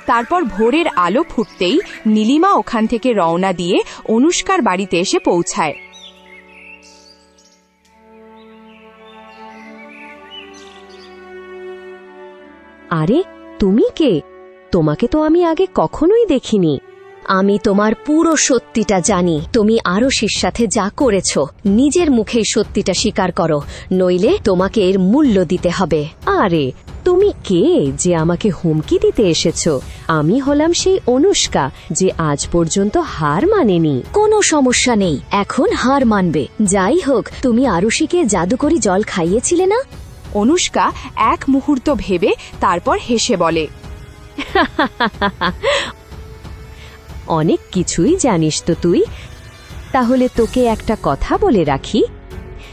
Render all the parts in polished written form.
তারপর ভোরের আলো ফুটতেই নীলিমা ওখান থেকে রওনা দিয়ে অনুষ্কার বাড়িতে এসে পৌঁছায়। আরে তুমি কে? তোমাকে তো আমি আগে কখনোই দেখিনি। আমি তোমার পুরো সত্যিটা জানি। তুমি আরশির সাথে যা করেছো, নিজের মুখেই সত্যিটা স্বীকার করো, নইলে তোমাকে এর মূল্য দিতে হবে। আরে তুমি কে যে আমাকে হুমকি দিতে এসেছো? আমি হলাম সেই অনুষ্কা যে আজ পর্যন্ত হার মানেনি। কোনো সমস্যা নেই, এখন হার মানবে। যাই হোক, তুমি আরশিকে জাদুকরি জল খাইয়েছিলে না? অনুষ্কা এক মুহূর্ত ভেবে তারপর হেসে বলে, অনেক কিছুই জানিস তো তুই। তাহলে তোকে একটা কথা বলে রাখি,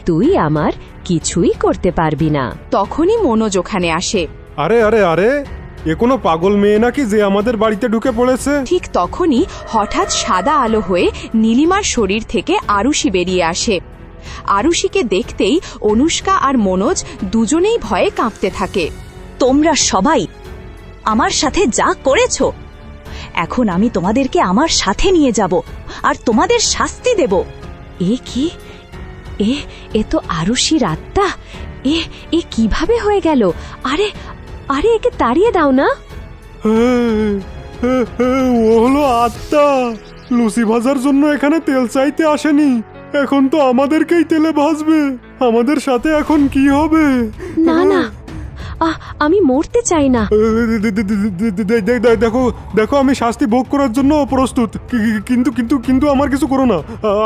তুই আমার কিছুই করতে পারবি না। তখনই মনোজ ওখানে আসে। আরে আরে আরে, এ কোনো পাগল মেয়ে নাকি যে আমাদের বাড়িতে ঢুকে পড়েছে? ঠিক তখনই হঠাৎ সাদা আলো হয়ে নীলিমার শরীর থেকে আরুষি বেরিয়ে আসে। আরুষিকে দেখতেই অনুষ্কা আর মনোজ দুজনেই ভয়ে কাঁপতে থাকে। তোমরা সবাই আমার সাথে যা করেছো, এখন আমি তোমাদেরকে আমার সাথে নিয়ে যাব আর তোমাদের শাস্তি দেব। এ কি? এ তো আরুষির আত্মা। এ কিভাবে হয়ে গেল? আরে আরে, একে তাড়িয়ে দাও না। ও হলো আত্মা। লুচি ভাজার জন্য এখানে তেল চাইতে আসেনি, এখন তো আমাদেরকেই তেলে ভাজবে। আমাদের সাথে এখন কি হবে? না না, আমি মরতে চাই না। দেখো দেখো, আমি শাস্তি ভোগ করার জন্য প্রস্তুত, কিন্তু কিন্তু কিন্তু আমার কিছু করো না।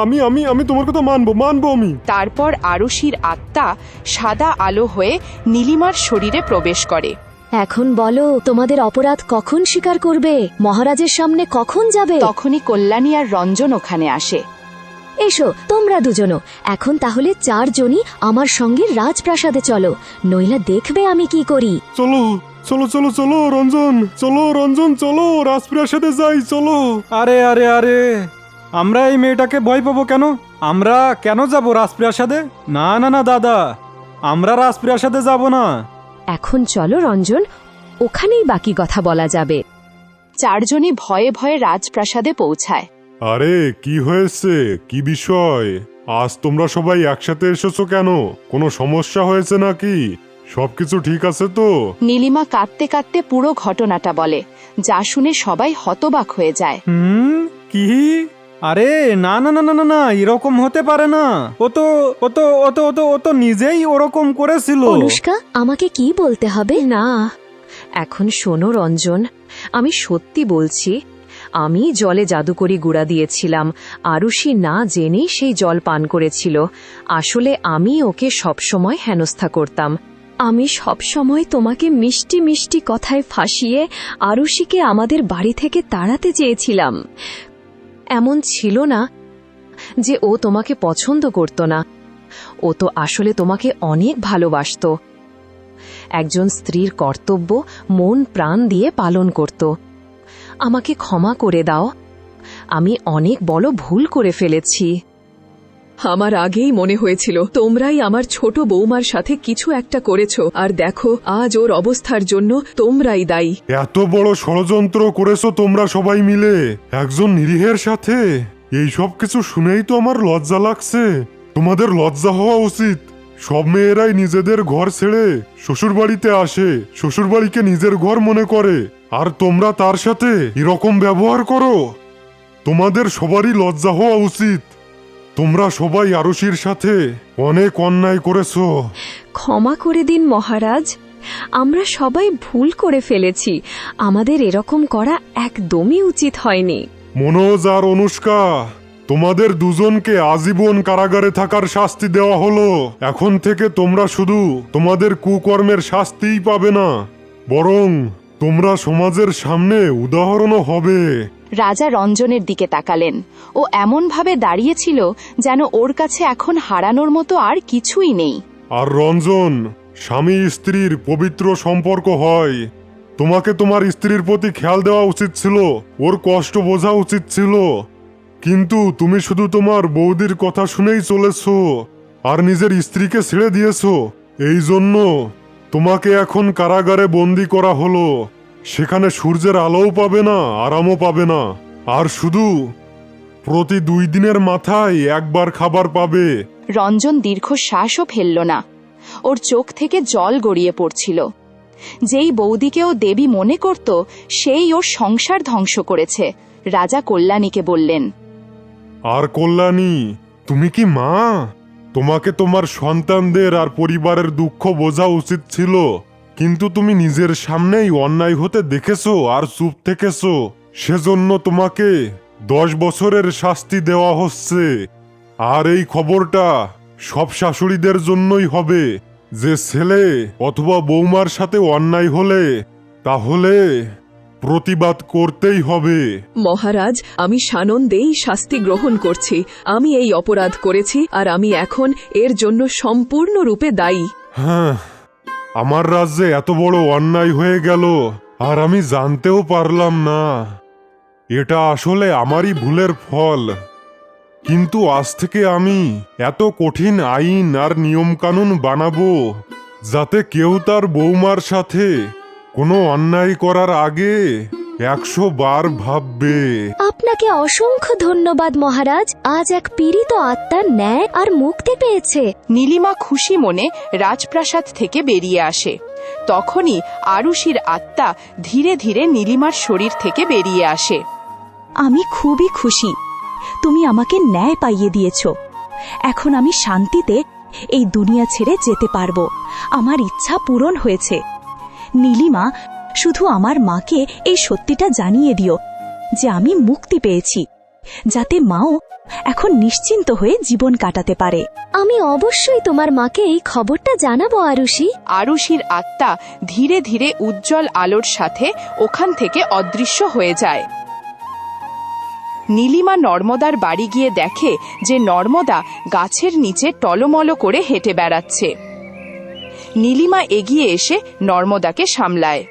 আমি আমি আমি তোমার কথা মানবো আমি। তারপর আরুষির আত্মা সাদা আলো হয়ে নীলিমার শরীরে প্রবেশ করে। এখন বলো, তোমাদের অপরাধ কখন স্বীকার করবে? মহারাজের সামনে কখন যাবে? তখনই কল্যাণী আর রঞ্জন ওখানে আসে। এসো তোমরা দুজনও, এখন তাহলে চারজনই আমার সঙ্গে রাজপ্রাসাদে চলো, নইলে দেখবে আমি কি করি। চলো চলো চলো চলো রঞ্জন, চলো রাজপ্রাসাদে যাই, চলো। আরে আরে আরে, আমরা এই মেয়েটাকে ভয় পাবো কেন? আমরা কেন যাব রাজপ্রাসাদে? না না না দাদা, আমরা রাজপ্রাসাদে যাব না। এখন চলো রঞ্জন, ওখানেই বাকি কথা বলা যাবে। চারজনই ভয়ে ভয়ে রাজপ্রাসাদে পৌঁছায়। আরে কি হয়েছে, কি বিষয়? আজ তোমরা সবাই একসাথে এসেছো কেন? কোনো সমস্যা হয়েছে নাকি? সবকিছু ঠিক আছে তো? নীলিমা কাঁদতে কাঁদতে পুরো ঘটনাটা বলে, যা শুনে সবাই হতবাক হয়ে যায়। কি? আরে না না না না না না, এরকম হতে পারে না। ও তো নিজেই ওরকম করেছিল। অনুষ্কা, আমাকে কি বলতে হবে? না, এখন শোনো রঞ্জন, আমি সত্যি বলছি, আমি জলে জাদুকরি গুঁড়া দিয়েছিলাম। আরুষি না জেনেই সেই জল পান করেছিল। আসলে আমি ওকে সবসময় হেনস্থা করতাম। আমি সবসময় তোমাকে মিষ্টি মিষ্টি কথায় ফাঁসিয়ে আরুষিকে আমাদের বাড়ি থেকে তাড়াতে চেয়েছিলাম। এমন ছিল না যে ও তোমাকে পছন্দ করত না। ও তো আসলে তোমাকে অনেক ভালোবাসত। একজন স্ত্রীর কর্তব্য মন প্রাণ দিয়ে পালন করত। আমাকে ক্ষমা করে দাও, আমি অনেক বড় ভুল করে ফেলেছি। আমার আগেই মনে হয়েছিল তোমরাই আমার ছোট বৌমার সাথে কিছু একটা করেছ, আর দেখো আজ ওর অবস্থার জন্য তোমরাই দায়ী। এত বড় ষড়যন্ত্র করেছো তোমরা সবাই মিলে একজন নিরীহের সাথে। এই সব কিছু শুনেই তো আমার লজ্জা লাগছে। তোমাদের লজ্জা হওয়া উচিত। সব মেয়েরাই নিজেদের ঘর ছেড়ে শ্বশুরবাড়িতে আসে, শ্বশুরবাড়িকে নিজের ঘর মনে করে, আর তোমরা তার সাথে এরকম ব্যবহার করো। তোমাদের সবারই লজ্জা হওয়া উচিত। তোমরা সবাই আরুষির সাথে অনেক অন্যায় করেছো। ক্ষমা করে দিন মহারাজ, আমরা সবাই ভুল করে ফেলেছি। আমাদের এরকম করা একদমই উচিত হয়নি। মনোজ আর অনুষ্কা, তোমাদের দুজনকে আজীবন কারাগারে থাকার শাস্তি দেওয়া হলো। এখন থেকে তোমরা শুধু তোমাদের কুকর্মের শাস্তিই পাবে না, বরং তোমরা সমাজের সামনে উদাহরণও হবে। রাজা রঞ্জনের দিকে তাকালেন। ও এমনভাবে দাঁড়িয়েছিল যেন ওর কাছে এখন হারানোর মতো আর কিছুই নেই। আর রঞ্জন, স্বামী স্ত্রীর পবিত্র সম্পর্ক হয়। তোমাকে তোমার স্ত্রীর প্রতি খেয়াল দেওয়া উচিত ছিল, ওর কষ্ট বোঝা উচিত ছিল, কিন্তু তুমি শুধু তোমার বৌদির কথা শুনেই চলেছো আর নিজের স্ত্রীকে ছেড়ে দিয়েছো। এই জন্য তোমাকে এখন কারাগারে বন্দী করা হলো। সেখানে সূর্যের আলোও পাবে না, আরামও পাবে না, আর শুধু প্রতি 2 দিনের মাথায় একবার খাবার পাবে। রঞ্জন দীর্ঘশ্বাসও ফেলল না। ওর চোখ থেকে জল গড়িয়ে পড়ছিল। যেই বৌদিকে ও দেবী মনে করত সেই ওর সংসার ধ্বংস করেছে। রাজা কল্যাণীকে বললেন, আর কল্যাণী, তুমি কি মা? তোমাকে তোমার সন্তানদের আর পরিবারের দুঃখ বোঝা উচিত ছিল, কিন্তু তুমি নিজের সামনেই অন্যায় হতে দেখেছো আর চুপ থেকেছো। সেজন্য তোমাকে 10 বছরের শাস্তি দেওয়া হচ্ছে। আর এই খবরটা সব শাশুড়িদের জন্যই হবে, যে ছেলে অথবা বৌমার সাথে অন্যায় হলে তাহলে প্রতিবাদ করতেই হবে। মহারাজ, আমি সানন্দেই শাস্তি গ্রহণ করছি। আমি এই অপরাধ করেছি আর আমি এখন এর জন্য সম্পূর্ণরূপে দায়ী। হ্যাঁ, আমার রাজ্যে এত বড় অন্যায় হয়ে গেল আর আমি জানতেও পারলাম না। এটা আসলে আমারই ভুলের ফল। কিন্তু আজ থেকে আমি এত কঠিন আইন আর নিয়ম কানুন বানাবো যাতে কেউ তার বৌমার সাথে কোনো অন্যায় করার আগে 100 বার ভাববে। আপনাকে অসংখ্য ধন্যবাদ মহারাজ। আজ এক পীড়িত আত্মার ন্যায় আর মুক্তি পেয়েছে। নীলিমা খুশি মনে রাজপ্রাসাদ থেকে বেরিয়ে আসে। তখনই আরুষির আত্মা ধীরে ধীরে নীলিমার শরীর থেকে বেরিয়ে আসে। আমি খুবই খুশি। তুমি আমাকে ন্যায় পাইয়ে দিয়েছ। এখন আমি শান্তিতে এই দুনিয়া ছেড়ে যেতে পারবো। আমার ইচ্ছা পূরণ হয়েছে। নীলিমা, শুধু আমার মাকে এই সত্যিটা জানিয়ে দিও যে আমি মুক্তি পেয়েছি, যাতে মাও এখন নিশ্চিন্ত হয়ে জীবন কাটাতে পারে। আমি অবশ্যই তোমার মাকে এই খবরটা জানাবো আরুষি। আরুষির আত্মা ধীরে ধীরে উজ্জ্বল আলোর সাথে ওখান থেকে অদৃশ্য হয়ে যায়। নীলিমা নর্মদার বাড়ি গিয়ে দেখে যে নর্মদা গাছের নিচে টলমল করে হেঁটে বেড়াচ্ছে। নীলিমা এগিয়ে এসে নর্মদাকে সামলায়।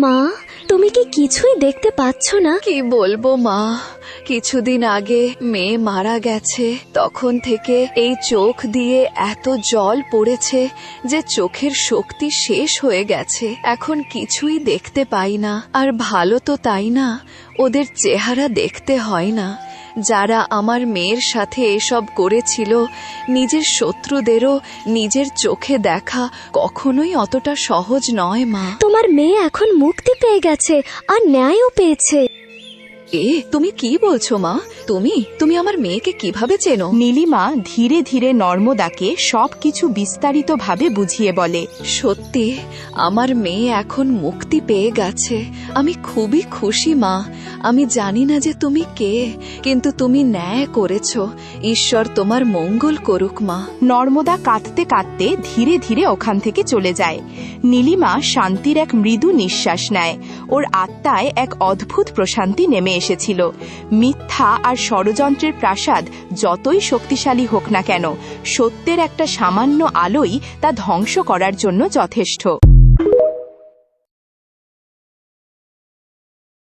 মা, তুমি কি কিছুই দেখতে পাচ্ছ না? কি বলবো মা, কিছুদিন আগে মেয়ে মারা গেছে। তখন থেকে এই চোখ দিয়ে এত জল পড়েছে যে চোখের শক্তি শেষ হয়ে গেছে। এখন কিছুই দেখতে পাই না। আর ভালো তো তাই না, ওদের চেহারা দেখতে হয় না। যারা আমার মেয়ের সাথে এসব করেছিল, নিজের শত্রুদেরও নিজের চোখে দেখা কখনোই অতটা সহজ নয় মা। তোমার মেয়ে এখন মুক্তি পেয়ে গেছে আর ন্যায়ও পেয়েছে। তুমি কি বলছো মা? তুমি আমার মেয়েকে কিভাবে চেনো? নীলিমা ধীরে ধীরে নর্মদাকে সবকিছু বিস্তারিতভাবে বুঝিয়ে বলে। সত্যি, আমার মেয়ে এখন মুক্তি পেয়ে গেছে। আমি খুবই খুশি মা। আমি জানি না যে তুমি কে, কিন্তু তুমি ন্যায় করেছো। ঈশ্বর তোমার মঙ্গল করুক মা। নর্মদা কাঁদতে কাঁদতে ধীরে ধীরে ওখান থেকে চলে যায়। নীলিমা শান্তির এক মৃদু নিঃশ্বাস নেয়। ওর আত্মায় এক অদ্ভুত প্রশান্তি নেমে এসেছিল। মিথ্যা আর ষড়যন্ত্রের প্রাসাদ যতই শক্তিশালী হোক না কেন, সত্যের একটা সামান্য আলোই তা ধ্বংস করার জন্য যথেষ্ট।